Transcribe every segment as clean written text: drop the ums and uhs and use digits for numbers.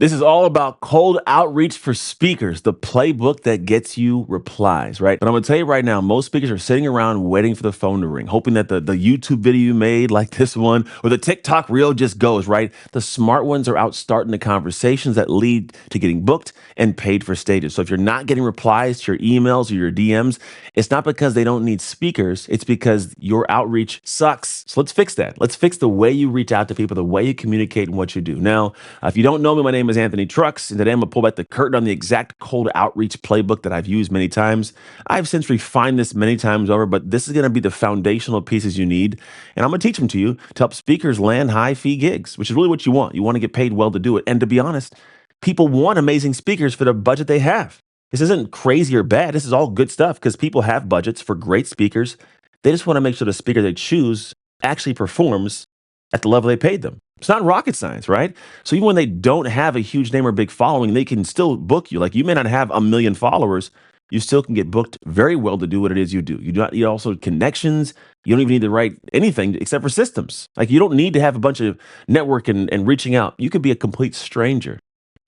This is all about cold outreach for speakers, the playbook that gets you replies, right? But I'm gonna tell you right now, most speakers are sitting around waiting for the phone to ring, hoping that the YouTube video you made, like this one, or the TikTok reel just goes, right? The smart ones are out starting the conversations that lead to getting booked and paid for stages. So if you're not getting replies to your emails or your DMs, it's not because they don't need speakers, it's because your outreach sucks. So let's fix that. Let's fix the way you reach out to people, the way you communicate and what you do. Now, if you don't know me, my name is Anthony Trucks, and today I'm gonna pull back the curtain on the exact cold outreach playbook that I've used many times. I've since refined this many times over, but this is gonna be the foundational pieces you need, and I'm gonna teach them to you to help speakers land high fee gigs, which is really what you want. You wanna get paid well to do it. And to be honest, people want amazing speakers for the budget they have. This isn't crazy or bad. This is all good stuff because people have budgets for great speakers. They just wanna make sure the speaker they choose actually performs at the level they paid them. It's not rocket science, right? So even when they don't have a huge name or big following, they can still book you. Like you may not have a million followers, you still can get booked very well to do what it is you do. You do not need also connections. You don't even need to write anything except for systems. Like you don't need to have a bunch of network and reaching out. You could be a complete stranger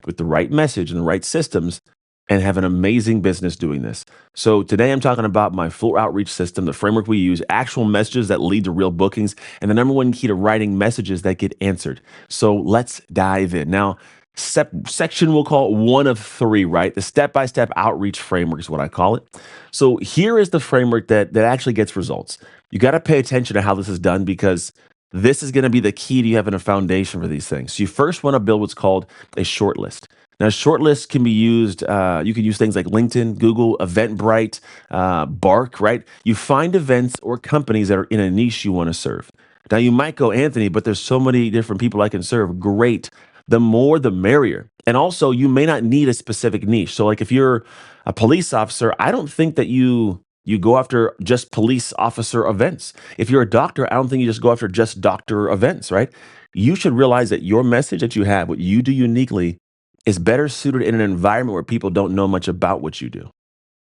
with the right message and the right systems and have an amazing business doing this. So today I'm talking about my full outreach system, the framework we use, actual messages that lead to real bookings, and the number one key to writing messages that get answered. So let's dive in. Now, section we'll call it one of three, right? The step-by-step outreach framework is what I call it. So here is the framework that actually gets results. You got to pay attention to how this is done because this is going to be the key to you having a foundation for these things. So you first want to build what's called a short list. Now, short lists can be used. You can use things like LinkedIn, Google, Eventbrite, Bark. Right? You find events or companies that are in a niche you want to serve. Now, you might go, Anthony, but there's so many different people I can serve. Great. The more, the merrier. And also, you may not need a specific niche. So, like if you're a police officer, I don't think that you go after just police officer events. If you're a doctor, I don't think you just go after just doctor events. Right? You should realize that your message that you have, what you do uniquely, is better suited in an environment where people don't know much about what you do.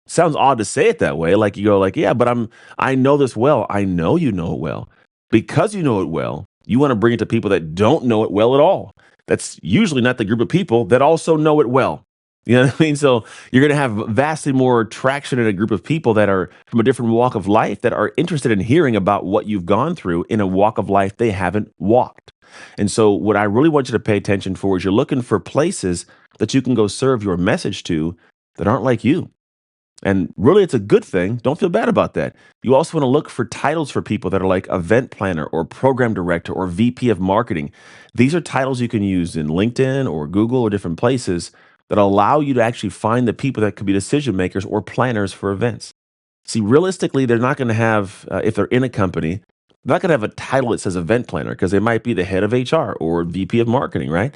Sounds odd to say it that way. Like you go like, yeah, but I know this well. I know you know it well. Because you know it well, you want to bring it to people that don't know it well at all. That's usually not the group of people that also know it well. You know what I mean? So you're going to have vastly more traction in a group of people that are from a different walk of life that are interested in hearing about what you've gone through in a walk of life they haven't walked. And so what I really want you to pay attention for is you're looking for places that you can go serve your message to that aren't like you. And really, it's a good thing. Don't feel bad about that. You also want to look for titles for people that are like event planner or program director or VP of marketing. These are titles you can use in LinkedIn or Google or different places that allow you to actually find the people that could be decision makers or planners for events. See, realistically, they're not going to have, if they're in a company, they're not going to have a title that says event planner because they might be the head of HR or VP of marketing, right?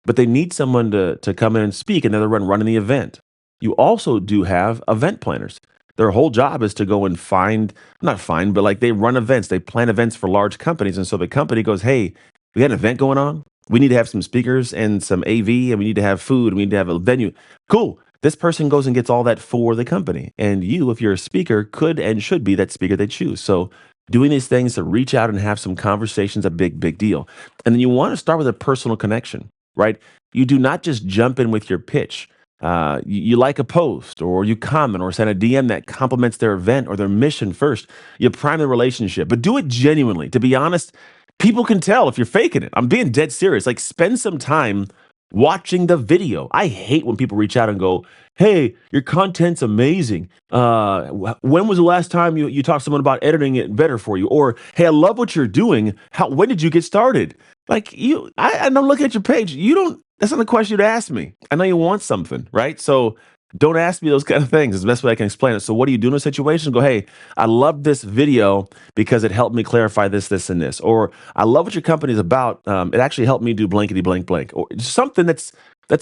But they need someone to come in and speak and they're running the event. You also do have event planners. Their whole job is to go and find, not find, but like they run events, they plan events for large companies. And so the company goes, hey, we got an event going on. We need to have some speakers and some AV, and we need to have food. We need to have a venue. Cool. This person goes and gets all that for the company. And you, if you're a speaker, could and should be that speaker they choose. So doing these things to reach out and have some conversations, a big, big deal. And then you want to start with a personal connection, right? You do not just jump in with your pitch. You like a post or you comment or send a DM that complements their event or their mission first. You prime the relationship, but do it genuinely. To be honest, people can tell if you're faking it. I'm being dead serious. Like spend some time watching the video. I hate when people reach out and go, hey, your content's amazing. When was the last time you talked to someone about editing it better for you? Or, hey, I love what you're doing. When did you get started? Like I know looking at your page, you don't, that's not the question you'd ask me. I know you want something, right? So don't ask me those kind of things. It's the best way I can explain it. So what do you do in a situation? Go, hey, I love this video because it helped me clarify this, this, and this. Or I love what your company's about. It actually helped me do blankety blank blank. Or something that's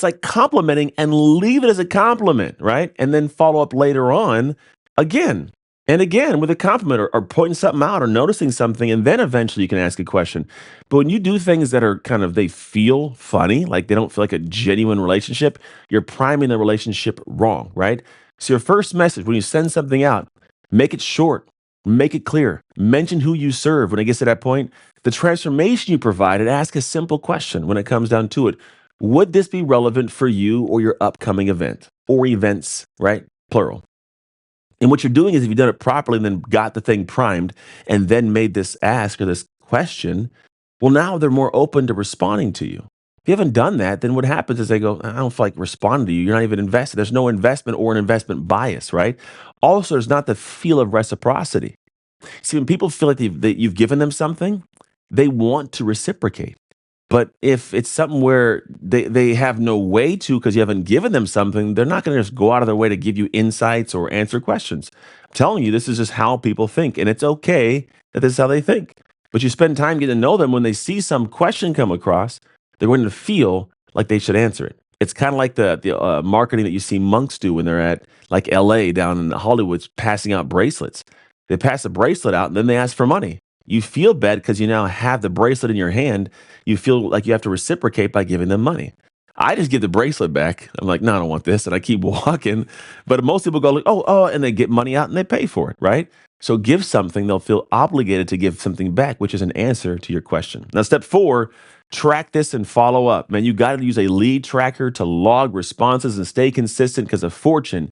like complimenting and leave it as a compliment, right? And then follow up later on again and again with a compliment or pointing something out or noticing something. And then eventually you can ask a question. But when you do things that are kind of, they feel funny, like they don't feel like a genuine relationship, you're priming the relationship wrong, right? So your first message, when you send something out, make it short, make it clear, mention who you serve. When it gets to that point, the transformation you provide, and ask a simple question when it comes down to it. Would this be relevant for you or your upcoming event or events, right? Plural. And what you're doing is if you've done it properly and then got the thing primed and then made this ask or this question, well, now they're more open to responding to you. If you haven't done that, then what happens is they go, I don't feel like responding to you. You're not even invested. There's no investment or an investment bias, right? Also, there's not the feel of reciprocity. See, when people feel like that you've given them something, they want to reciprocate. But if it's something where they have no way to because you haven't given them something, they're not going to just go out of their way to give you insights or answer questions. I'm telling you, this is just how people think. And it's okay that this is how they think. But you spend time getting to know them when they see some question come across, they're going to feel like they should answer it. It's kind of like the marketing that you see monks do when they're at like LA down in Hollywood passing out bracelets. They pass a bracelet out and then they ask for money. You feel bad because you now have the bracelet in your hand. You feel like you have to reciprocate by giving them money. I just give the bracelet back. I'm like, no, I don't want this. And I keep walking. But most people go like, oh, and they get money out and they pay for it, right? So give something, they'll feel obligated to give something back, which is an answer to your question. Now, step 4, track this and follow up. Man, you got to use a lead tracker to log responses and stay consistent because a fortune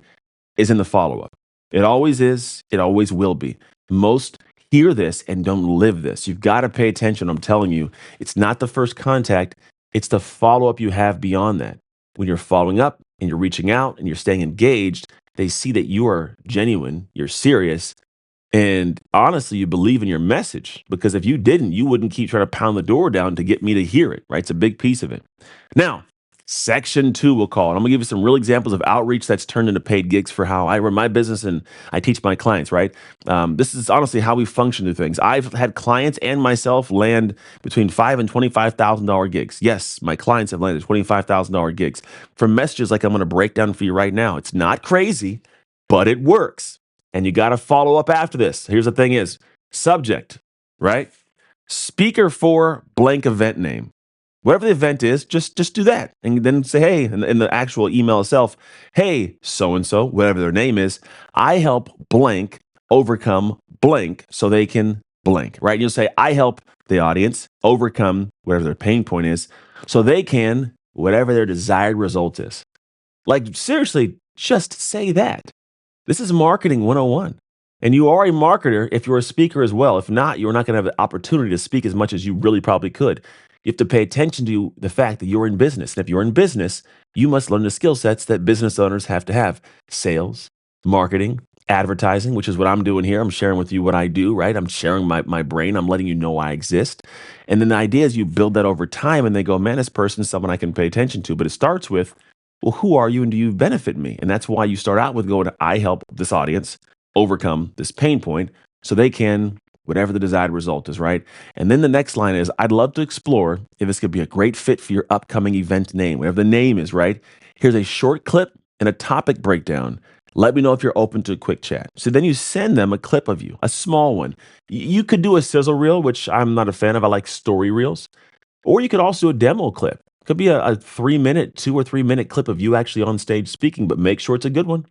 is in the follow up. It always is. It always will be. Most hear this and don't live this. You've got to pay attention. I'm telling you, it's not the first contact, it's the follow up you have beyond that. When you're following up and you're reaching out and you're staying engaged, they see that you are genuine, you're serious, and honestly, you believe in your message because if you didn't, you wouldn't keep trying to pound the door down to get me to hear it, right? It's a big piece of it. Now, section 2, we'll call it. I'm gonna give you some real examples of outreach that's turned into paid gigs for how I run my business and I teach my clients, right? This is honestly how we function through things. I've had clients and myself land between $5,000 and $25,000 gigs. Yes, my clients have landed $25,000 gigs from messages like I'm gonna break down for you right now. It's not crazy, but it works. And you got to follow up after this. Here's the thing is subject, right? Speaker for blank event name. Whatever the event is, just do that. And then say, hey, in the actual email itself, hey, so and so, whatever their name is, I help blank overcome blank so they can blank, right? And you'll say, I help the audience overcome whatever their pain point is so they can, whatever their desired result is. Like, seriously, just say that. This is marketing 101. And you are a marketer if you're a speaker as well. If not, you're not going to have the opportunity to speak as much as you really probably could. You have to pay attention to the fact that you're in business. And if you're in business, you must learn the skill sets that business owners have to have: sales, marketing, advertising, which is what I'm doing here. I'm sharing with you what I do, right? I'm sharing my brain. I'm letting you know I exist. And then the idea is you build that over time and they go, man, this person's someone I can pay attention to. But it starts with, well, who are you and do you benefit me? And that's why you start out with going, I help this audience overcome this pain point so they can, whatever the desired result is, right? And then the next line is, I'd love to explore if this could be a great fit for your upcoming event name, whatever the name is, right? Here's a short clip and a topic breakdown. Let me know if you're open to a quick chat. So then you send them a clip of you, a small one. You could do a sizzle reel, which I'm not a fan of. I like story reels. Or you could also do a demo clip. Could be a 3 minute, 2 or 3 minute clip of you actually on stage speaking, but make sure it's a good one.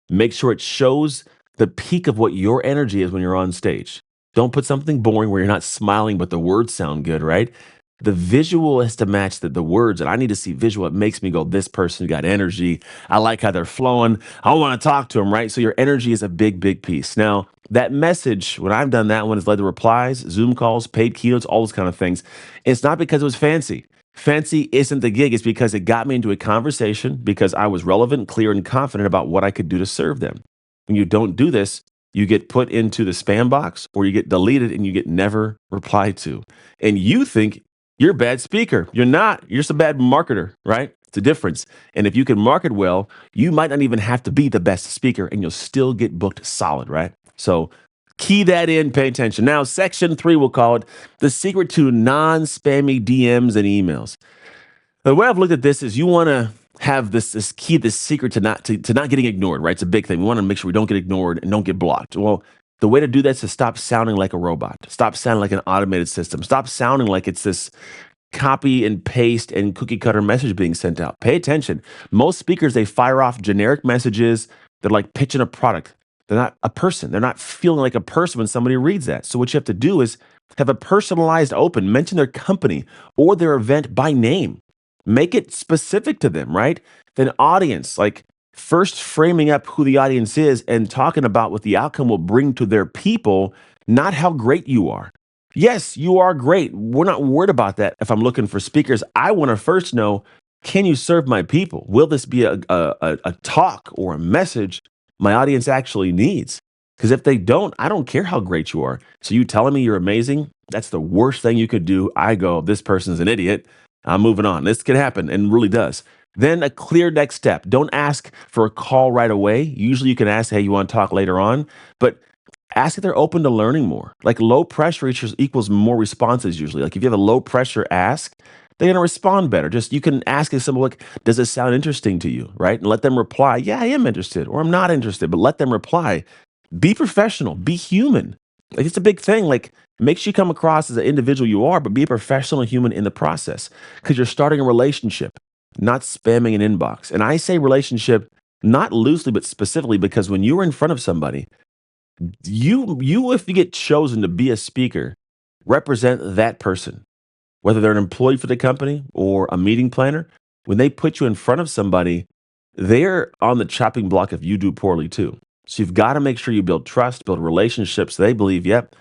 Make sure it shows the peak of what your energy is when you're on stage. Don't put something boring where you're not smiling, but the words sound good, right? The visual has to match the words, and I need to see visual. It makes me go, this person got energy. I like how they're flowing. I want to talk to them, right? So your energy is a big, big piece. Now, that message, when I've done that one, has led to replies, Zoom calls, paid keynotes, all those kind of things. It's not because it was fancy. Fancy isn't the gig. It's because it got me into a conversation because I was relevant, clear, and confident about what I could do to serve them. When you don't do this, you get put into the spam box or you get deleted and you get never replied to. And you think you're a bad speaker. You're not. You're just a bad marketer, right? It's a difference. And if you can market well, you might not even have to be the best speaker and you'll still get booked solid, right? So key that in, pay attention. Now, section 3, we'll call it the secret to non-spammy DMs and emails. The way I've looked at this is you want to have this key, this secret to not getting ignored, right? It's a big thing. We want to make sure we don't get ignored and don't get blocked. Well, the way to do that is to stop sounding like a robot. Stop sounding like an automated system. Stop sounding like it's this copy and paste and cookie cutter message being sent out. Pay attention. Most speakers, they fire off generic messages. They're like pitching a product. They're not a person. They're not feeling like a person when somebody reads that. So what you have to do is have a personalized open, mention their company or their event by name. make it specific to them, right? Then audience, like first framing up who the audience is and talking about what the outcome will bring to their people, not how great you are. Yes, you are great. We're not worried about that. If I'm looking for speakers, I want to first know, can you serve my people? Will this be a talk or a message my audience actually needs? Because if they don't, I don't care how great you are. So you telling me you're amazing, that's the worst thing you could do. I go, this person's an idiot. I'm moving on. This can happen and really does. Then a clear next step. Don't ask for a call right away. Usually you can ask, hey, you want to talk later on? But ask if they're open to learning more. Like low pressure equals more responses usually. Like if you have a low pressure ask, they're gonna respond better. Just you can ask a simple like, does this sound interesting to you? Right? And let them reply, yeah, I am interested, or I'm not interested, but let them reply. Be professional, be human. Like it's a big thing. Like makes you come across as an individual you are, but be a professional human in the process. Because you're starting a relationship, not spamming an inbox. And I say relationship not loosely, but specifically because when you're in front of somebody, you if you get chosen to be a speaker, represent that person, whether they're an employee for the company or a meeting planner. When they put you in front of somebody, they're on the chopping block if you do poorly too. So you've got to make sure you build trust, build relationships. So they believe, yep,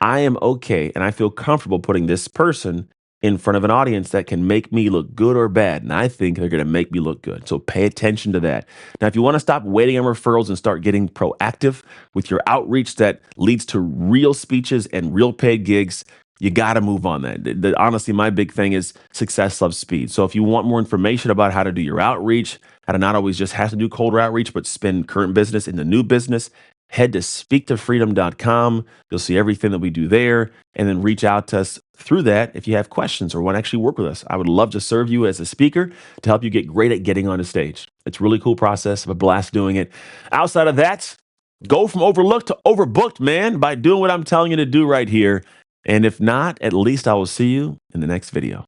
I am okay and I feel comfortable putting this person in front of an audience that can make me look good or bad. And I think they're going to make me look good. So pay attention to that. Now, if you want to stop waiting on referrals and start getting proactive with your outreach that leads to real speeches and real paid gigs, you got to move on that. Honestly, my big thing is success loves speed. So if you want more information about how to do your outreach, how to not always just have to do cold outreach, but spin current business into new business, head to speaktofreedom.com. You'll see everything that we do there, and then reach out to us through that if you have questions or want to actually work with us. I would love to serve you as a speaker to help you get great at getting on a stage. It's a really cool process. I have a blast doing it. Outside of that, go from overlooked to overbooked, man, by doing what I'm telling you to do right here. And if not, at least I will see you in the next video.